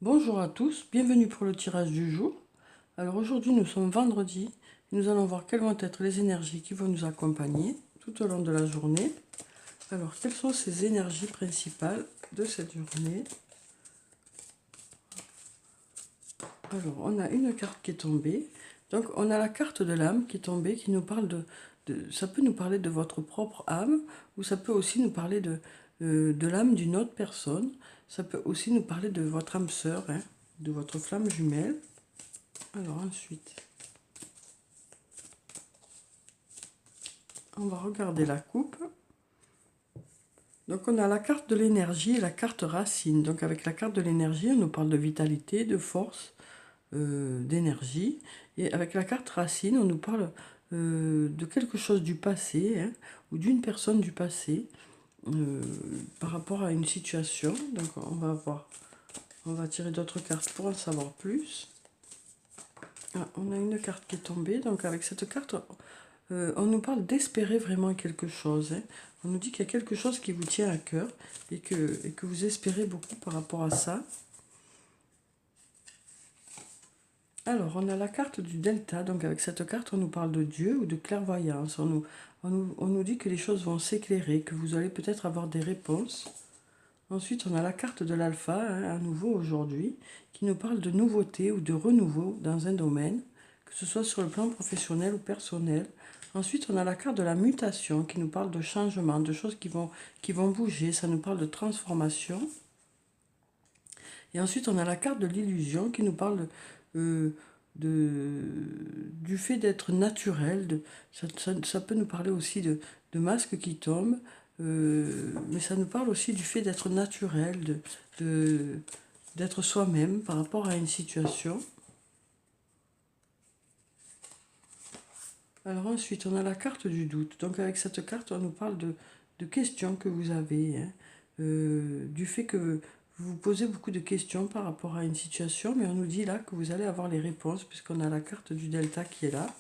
Bonjour à tous, bienvenue pour le tirage du jour. Alors aujourd'hui nous sommes vendredi, et nous allons voir quelles vont être les énergies qui vont nous accompagner tout au long de la journée. Alors quelles sont ces énergies principales de cette journée? Alors on a une carte qui est tombée, donc on a la carte de l'âme qui est tombée, qui nous parle ça peut nous parler de votre propre âme, ou ça peut aussi nous parler de l'âme d'une autre personne. Ça peut aussi nous parler de votre âme sœur, hein, de votre flamme jumelle. Alors ensuite, on va regarder la coupe. Donc on a la carte de l'énergie et la carte racine. Donc avec la carte de l'énergie, on nous parle de vitalité, de force, d'énergie. Et avec la carte racine, on nous parle de quelque chose du passé, hein, ou d'une personne du passé par rapport à une situation. Donc on va voir, on va tirer d'autres cartes pour en savoir plus. Ah, on a une carte qui est tombée. Donc avec cette carte, on nous parle d'espérer vraiment quelque chose, hein. On nous dit qu'il y a quelque chose qui vous tient à cœur et que vous espérez beaucoup par rapport à ça. Alors, on a la carte du delta. Donc avec cette carte, on nous parle de Dieu ou de clairvoyance. On nous dit que les choses vont s'éclairer, que vous allez peut-être avoir des réponses. Ensuite, on a la carte de l'alpha, hein, à nouveau aujourd'hui, qui nous parle de nouveauté ou de renouveau dans un domaine, que ce soit sur le plan professionnel ou personnel. Ensuite, on a la carte de la mutation, qui nous parle de changement, de choses qui vont bouger, ça nous parle de transformation. Et ensuite, on a la carte de l'illusion, qui nous parle euh, du fait d'être naturel. Ça peut nous parler aussi de masques qui tombent, mais ça nous parle aussi du fait d'être naturel, d'être soi-même par rapport à une situation. Alors ensuite, on a la carte du doute. Donc avec cette carte, on nous parle de questions que vous avez, hein, du fait que vous vous posez beaucoup de questions par rapport à une situation, mais on nous dit là que vous allez avoir les réponses puisqu'on a la carte du delta qui est là.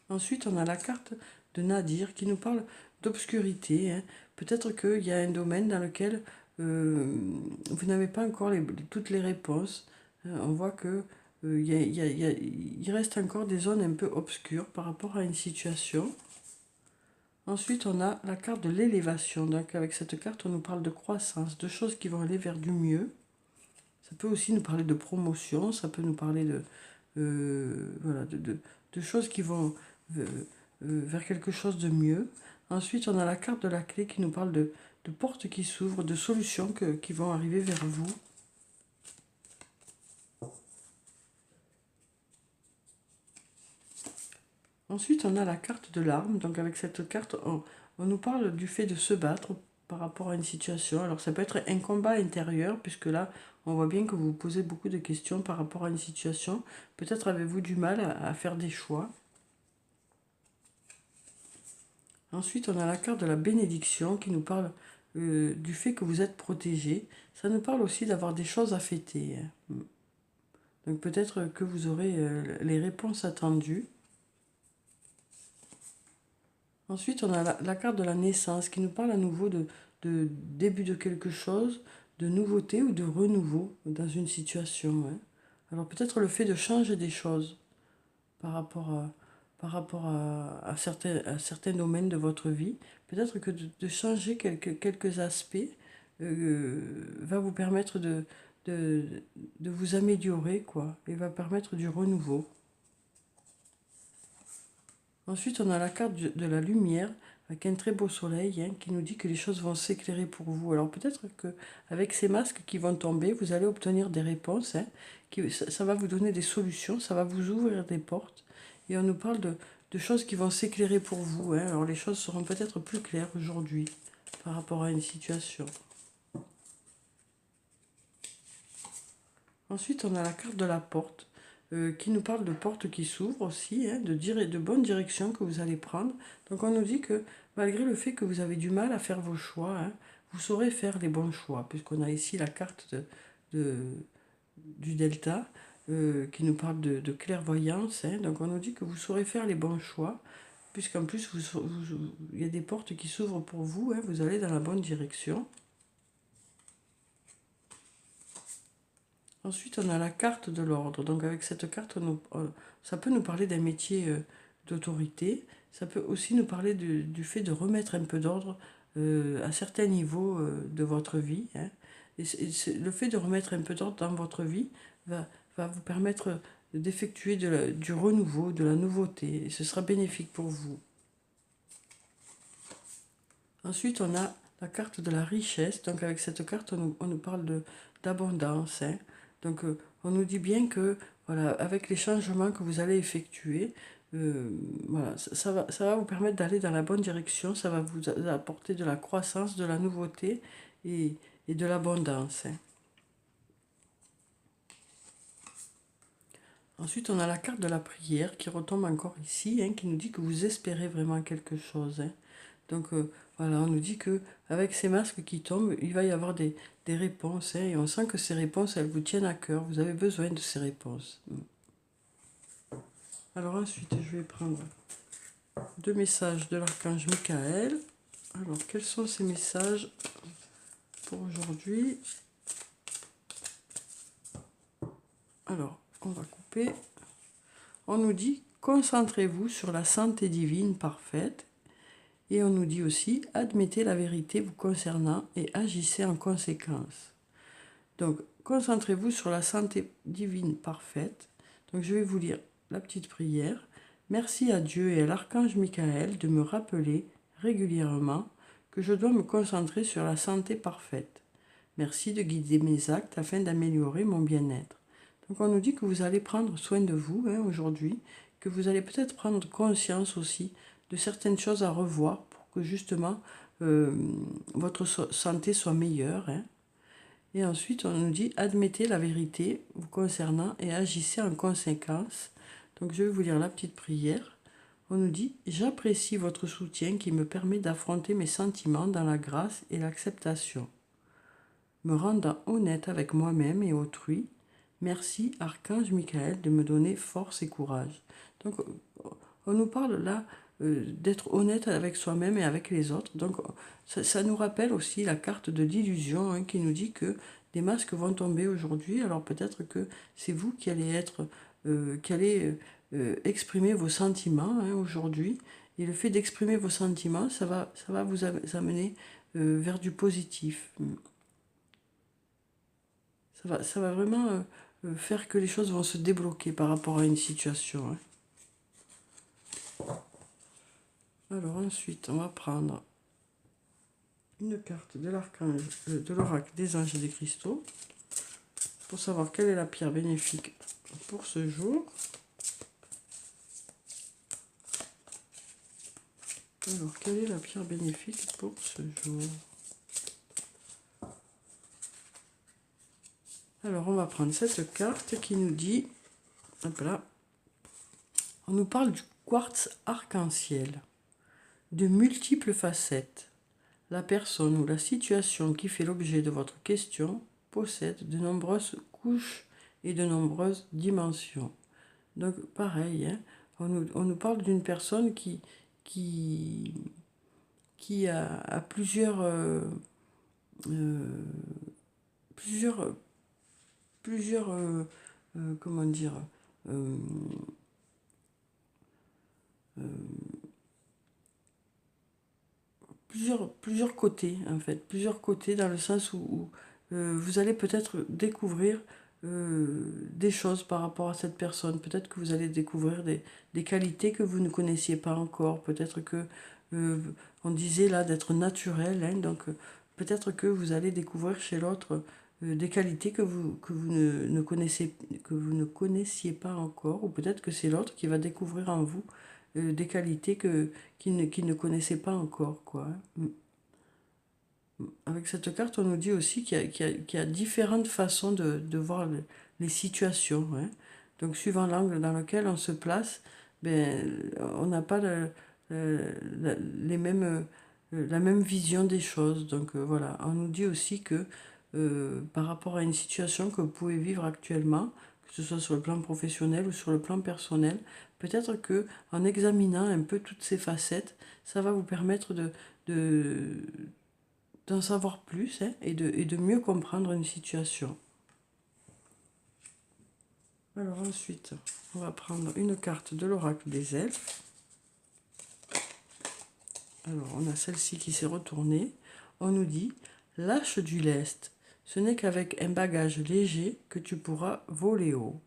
Ensuite, on a la carte de Nadir qui nous parle d'obscurité, hein. Peut-être qu'il y a un domaine dans lequel vous n'avez pas encore toutes les réponses. On voit que il reste encore des zones un peu obscures par rapport à une situation. Ensuite, on a la carte de l'élévation. Donc, avec cette carte, on nous parle de croissance, de choses qui vont aller vers du mieux. Ça peut aussi nous parler de promotion, ça peut nous parler voilà, de choses qui vont euh, vers quelque chose de mieux. Ensuite, on a la carte de la clé qui nous parle de portes qui s'ouvrent, de solutions qui vont arriver vers vous. Ensuite, on a la carte de l'arme. Donc avec cette carte, on nous parle du fait de se battre par rapport à une situation. Alors ça peut être un combat intérieur, puisque là, on voit bien que vous vous posez beaucoup de questions par rapport à une situation. Peut-être avez-vous du mal à faire des choix. Ensuite, on a la carte de la bénédiction qui nous parle du fait que vous êtes protégé. Ça nous parle aussi d'avoir des choses à fêter, hein. Donc peut-être que vous aurez les réponses attendues. Ensuite, on a la carte de la naissance qui nous parle à nouveau de début de quelque chose, de nouveauté ou de renouveau dans une situation, hein. Alors peut-être le fait de changer des choses par rapport à certains domaines de votre vie. Peut-être que de changer quelques aspects va vous permettre de, de vous améliorer, quoi, et va permettre du renouveau. Ensuite, on a la carte de la lumière avec un très beau soleil, hein, qui nous dit que les choses vont s'éclairer pour vous. Alors peut-être que avec ces masques qui vont tomber, vous allez obtenir des réponses, hein, ça va vous donner des solutions, ça va vous ouvrir des portes. Et on nous parle de choses qui vont s'éclairer pour vous, hein. Alors les choses seront peut-être plus claires aujourd'hui par rapport à une situation. Ensuite, on a la carte de la porte qui nous parle de portes qui s'ouvrent aussi, hein, de bonnes directions que vous allez prendre. Donc on nous dit que malgré le fait que vous avez du mal à faire vos choix, hein, vous saurez faire les bons choix, puisqu'on a ici la carte de- du delta qui nous parle de clairvoyance, hein. Donc on nous dit que vous saurez faire les bons choix, puisqu'en plus il y a des portes qui s'ouvrent pour vous, hein, vous allez dans la bonne direction. Ensuite, on a la carte de l'ordre. Donc, avec cette carte, ça peut nous parler d'un métier d'autorité. Ça peut aussi nous parler du fait de remettre un peu d'ordre à certains niveaux de votre vie, hein. Le fait de remettre un peu d'ordre dans votre vie va vous permettre d'effectuer du renouveau, de la nouveauté. Et ce sera bénéfique pour vous. Ensuite, on a la carte de la richesse. Donc, avec cette carte, on nous parle d'abondance, hein. Donc, on nous dit bien que, voilà, avec les changements que vous allez effectuer, voilà, ça va vous permettre d'aller dans la bonne direction. Ça va vous apporter de la croissance, de la nouveauté et de l'abondance, hein. Ensuite, on a la carte de la prière qui retombe encore ici, hein, qui nous dit que vous espérez vraiment quelque chose, hein. Donc voilà, on nous dit que avec ces masques qui tombent, il va y avoir des réponses, hein, et on sent que ces réponses, elles vous tiennent à cœur. Vous avez besoin de ces réponses. Alors ensuite, je vais prendre 2 messages de l'archange Michael. Alors, quels sont ces messages pour aujourd'hui? Alors, on va couper. On nous dit, concentrez-vous sur la santé divine parfaite. Et on nous dit aussi, admettez la vérité vous concernant et agissez en conséquence. Donc, concentrez-vous sur la santé divine parfaite. Donc, je vais vous lire la petite prière. Merci à Dieu et à l'archange Michael de me rappeler régulièrement que je dois me concentrer sur la santé parfaite. Merci de guider mes actes afin d'améliorer mon bien-être. Donc, on nous dit que vous allez prendre soin de vous, hein, aujourd'hui, que vous allez peut-être prendre conscience aussi de certaines choses à revoir pour que justement votre santé soit meilleure, hein. Et ensuite, on nous dit, admettez la vérité vous concernant et agissez en conséquence. Donc, je vais vous lire la petite prière. On nous dit, j'apprécie votre soutien qui me permet d'affronter mes sentiments dans la grâce et l'acceptation, me rendant honnête avec moi-même et autrui. Merci, Archange Michael, de me donner force et courage. Donc, on nous parle là d'être honnête avec soi-même et avec les autres. Donc, ça nous rappelle aussi la carte de l'illusion, hein, qui nous dit que des masques vont tomber aujourd'hui. Alors, peut-être que c'est vous qui allez exprimer vos sentiments, hein, aujourd'hui. Et le fait d'exprimer vos sentiments, ça va vous amener vers du positif. Ça va vraiment faire que les choses vont se débloquer par rapport à une situation, hein. Alors ensuite, on va prendre une carte de l'archange, de l'oracle des anges et des cristaux, pour savoir quelle est la pierre bénéfique pour ce jour. Alors, quelle est la pierre bénéfique pour ce jour? Alors, on va prendre cette carte qui nous dit, hop là, on nous parle du quartz arc-en-ciel, de multiples facettes. La personne ou la situation qui fait l'objet de votre question possède de nombreuses couches et de nombreuses dimensions. Donc, pareil, hein, on nous parle d'une personne qui a plusieurs comment dire, euh, euh, plusieurs côtés, en fait, plusieurs côtés dans le sens où vous allez peut-être découvrir des choses par rapport à cette personne. Peut-être que vous allez découvrir des qualités que vous ne connaissiez pas encore. Peut-être que, on disait là d'être naturel, hein, donc peut-être que vous allez découvrir chez l'autre des qualités que vous que vous ne connaissiez pas encore, ou peut-être que c'est l'autre qui va découvrir en vous des qualités qu'il ne connaissait pas encore, quoi, hein. Avec cette carte, on nous dit aussi qu'il y a différentes façons de voir les situations, hein. Donc, suivant l'angle dans lequel on se place, ben, on n'a pas la même vision des choses. Donc, voilà, on nous dit aussi que par rapport à une situation que vous pouvez vivre actuellement, que ce soit sur le plan professionnel ou sur le plan personnel, peut-être que en examinant un peu toutes ces facettes, ça va vous permettre d'en savoir plus, hein, et de mieux comprendre une situation. Alors ensuite, on va prendre une carte de l'oracle des elfes. Alors, on a celle-ci qui s'est retournée. On nous dit, lâche du lest. Ce n'est qu'avec un bagage léger que tu pourras voler haut.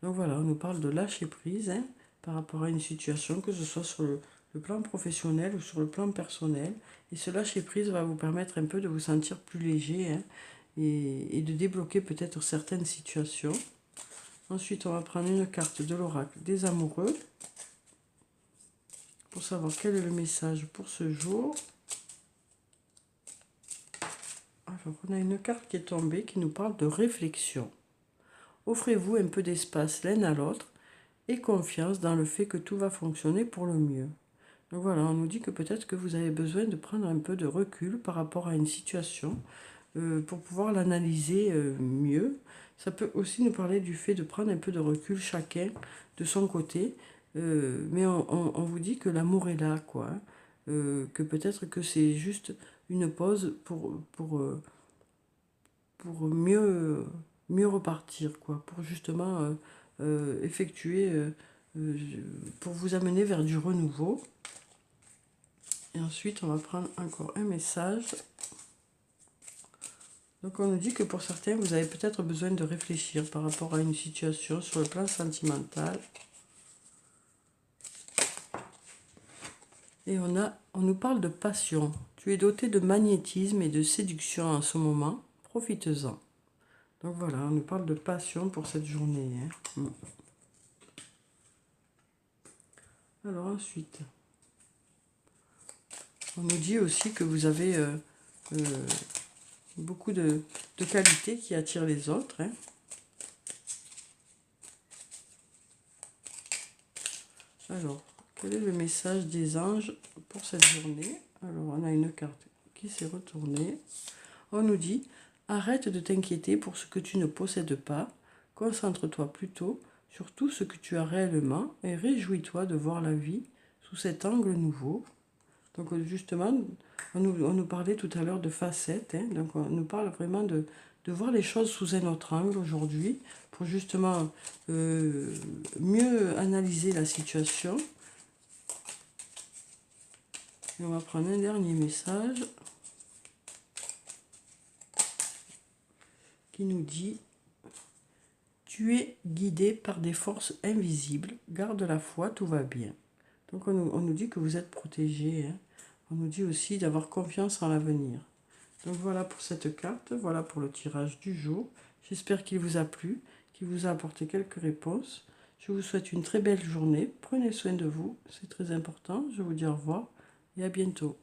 Donc voilà, on nous parle de lâcher prise hein, par rapport à une situation, que ce soit sur le plan professionnel ou sur le plan personnel. Et ce lâcher prise va vous permettre un peu de vous sentir plus léger hein, et de débloquer peut-être certaines situations. Ensuite, on va prendre une carte de l'oracle des amoureux pour savoir quel est le message pour ce jour. Alors, on a une carte qui est tombée qui nous parle de réflexion. Offrez-vous un peu d'espace l'un à l'autre et confiance dans le fait que tout va fonctionner pour le mieux. Donc voilà, on nous dit que peut-être que vous avez besoin de prendre un peu de recul par rapport à une situation pour pouvoir l'analyser mieux. Ça peut aussi nous parler du fait de prendre un peu de recul chacun de son côté, mais on vous dit que l'amour est là, quoi. Que peut-être que c'est juste une pause pour mieux repartir, quoi, pour justement effectuer, pour vous amener vers du renouveau. Et ensuite, on va prendre encore un message. Donc, on nous dit que pour certains, vous avez peut-être besoin de réfléchir par rapport à une situation sur le plan sentimental. Et on nous parle de passion. Tu es doté de magnétisme et de séduction en ce moment. Profites-en. Donc voilà, on nous parle de passion pour cette journée. Hein. Alors ensuite, on nous dit aussi que vous avez beaucoup de qualités qui attirent les autres. Hein. Alors, quel est le message des anges pour cette journée? Alors, on a une carte qui s'est retournée. On nous dit, arrête de t'inquiéter pour ce que tu ne possèdes pas. Concentre-toi plutôt sur tout ce que tu as réellement et réjouis-toi de voir la vie sous cet angle nouveau. Donc justement, on nous parlait tout à l'heure de facettes. Hein, donc on nous parle vraiment de voir les choses sous un autre angle aujourd'hui pour justement mieux analyser la situation. Et on va prendre un dernier message qui nous dit « Tu es guidé par des forces invisibles, garde la foi, tout va bien ». Donc on nous dit que vous êtes protégé. Hein. On nous dit aussi d'avoir confiance en l'avenir. Donc voilà pour cette carte, voilà pour le tirage du jour. J'espère qu'il vous a plu, qu'il vous a apporté quelques réponses. Je vous souhaite une très belle journée. Prenez soin de vous, c'est très important. Je vous dis au revoir et à bientôt.